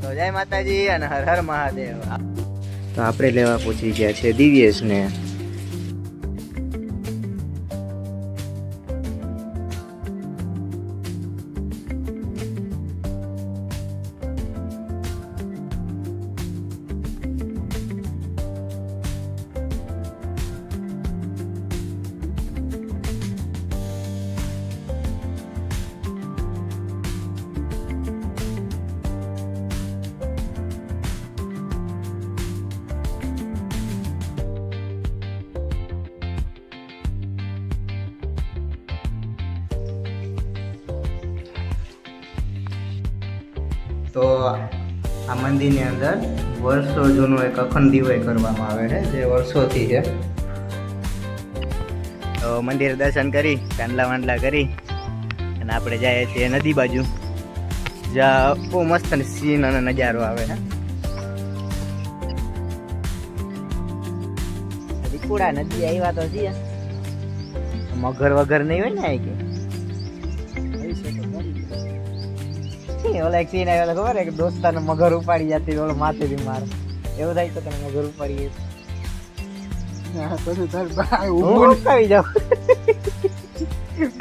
તો જય માતાજી અને હર હર મહાદેવ. તો આપણે લેવા પહોંચી ગયા છે દિવ્યેશને. તો આ મંદિરની અંદર વર્ષો જૂનું એક અખંડ દિવાય કરવામાં આવે છે, જે વર્ષોથી છે. તો મંદિર દર્શન કરી કાંડલા વાંડલા કરી અને આપણે જઈએ છીએ નદી બાજુ, જ્યાં બહુ મસ્ત સીન અને નજારો આવે છે. રીકુડા નદી આવ્યા તો છીએ, મગર વગર નહીં હોય ને આવી ઓલા એક સીન આવ્યો ખબર હે કે દોસ્તાને મગર ઉપાડી જતી ઓલો માથેથી માર એવું થાય તો તને મગર ઉપાડી હું ઉપાવી જાઉં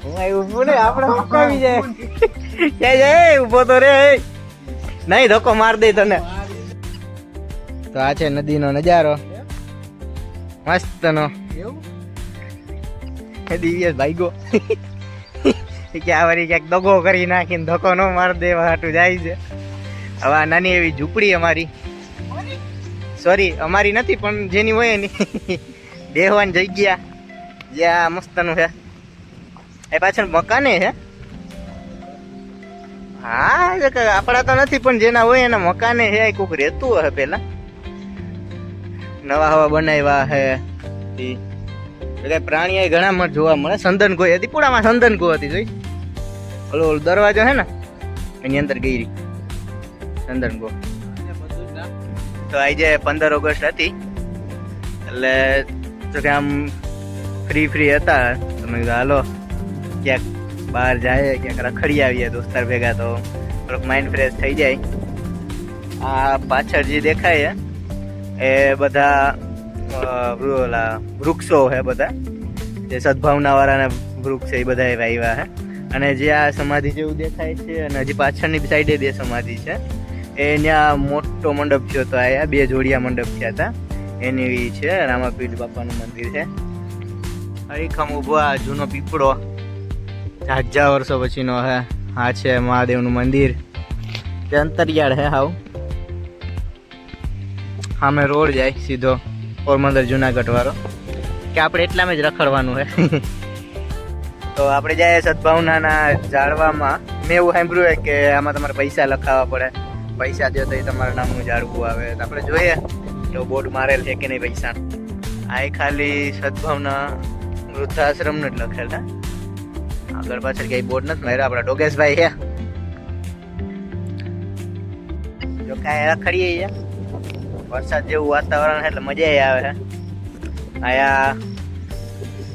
હું ઊભું ને આપણે ઉપાવી જાય ઉભો તો રે નહીં ધક્કો માર દે તને. તો આ છે નદીનો નજારો મસ્ત નો. દિવ્યેશ ભાઈગો કે આ વારી ક્યાંક દગો કરી નાખીને ધક્કો ન માર દેવા હાટું જાય છે. હવે આ નાની એવી ઝૂંપડી અમારી, સોરી અમારી નથી પણ જેની હોય એની બેહવાની જગ્યા જ્યાં મસ્તનું છે. એ પાછળ મકાને છે. હા આપણા તો નથી પણ જેના હોય એના મકાને છે. કોઈક રહેતું હશે પેલા, નવા હવા બનાવ્યા હે. પ્રાણીઓ ઘણા મત જોવા મળે. સંદન કોઈ હતી પૂરામાં, સંદન કોઈ હતી જોઈ ઓલો દરવાજો હે ને એની અંદર ગઈ રહી સંદન ગો. તો આજે 15 ઓગસ્ટ હતી એટલે તો કે આમ ફ્રી હતા તમે હાલો ક્યાંક બહાર જાય, ક્યાંક રખડી આવીએ દોસ્તાર ભેગા તો થોડોક માઇન્ડ ફ્રેશ થઈ જાય. આ પાછળ જે દેખાય એ બધા ઓલા વૃક્ષો છે, બધા જે સદભાવના વાળાના વૃક્ષ છે એ બધા આવ્યા છે. અને જે આ સમાધિ જેવું દેખાય છે અને હજી પાછળની સાઈડે બે સમાધિ છે એ ત્યાં મોટો મંડપ થયો હતો. આ 2 જોડિયા મંડપ થયા હતા એની છે. રામાપીર બાપાનું મંદિર છે. હરીખમ ઉભો આ જૂનો પીપળો 1000 વર્ષો પછીનો હે. આ છે મહાદેવનું મંદિર, તે અંતરિયાળ હે હાવ. સામે રોડ જાય સીધો પોરબંદર જુનાગઢ વાળો, કે આપણે એટલામાં જ રખડવાનું છે. તો આપણે જાય સદભાવનાના ઝાડવામાં. મેં એવું સાંભળ્યું કે આમાં તમારે પૈસા લખાવવા પડે, પૈસા દો તો એ તમારા નામનું ઝાડવું આવે. તો આપણે જોઈએ તો બોર્ડ મારેલ છે કે નહીં પૈસા. આ ખાલી સદભાવના વૃદ્ધાશ્રમનું જ લખેલ છે, આગળ પાછળ કઈ બોર્ડ નથી માર્યા. આપણા ડોગેશભાઈ છે જો કાંઈ રખડીએ, વરસાદ જેવું વાતાવરણ એટલે મજા આવે છે. આયા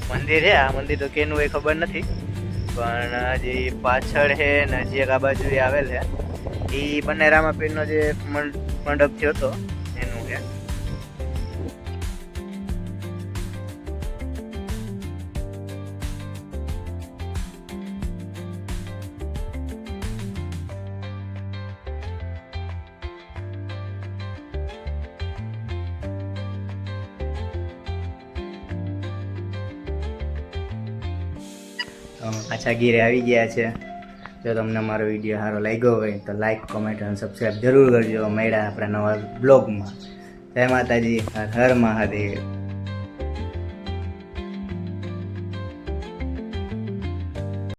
મંદિર છે. આ મંદિર તો કેનું એ ખબર નથી પણ જે પાછળ છે ને જે આ બાજુ આવેલ છે એ બંને રામાપીરનો જે મંડપ થયો હતો એનું છે. પાછા ગીરે આવી ગયા છે. જો તમને અમારો વિડીયો સારો લાગ્યો હોય તો લાઈક, કોમેન્ટ અને સબસ્ક્રાઈબ જરૂર કરજો. મળ્યા આપણા નવા બ્લોગમાં. જય માતાજી, હર હર મહાદેવ.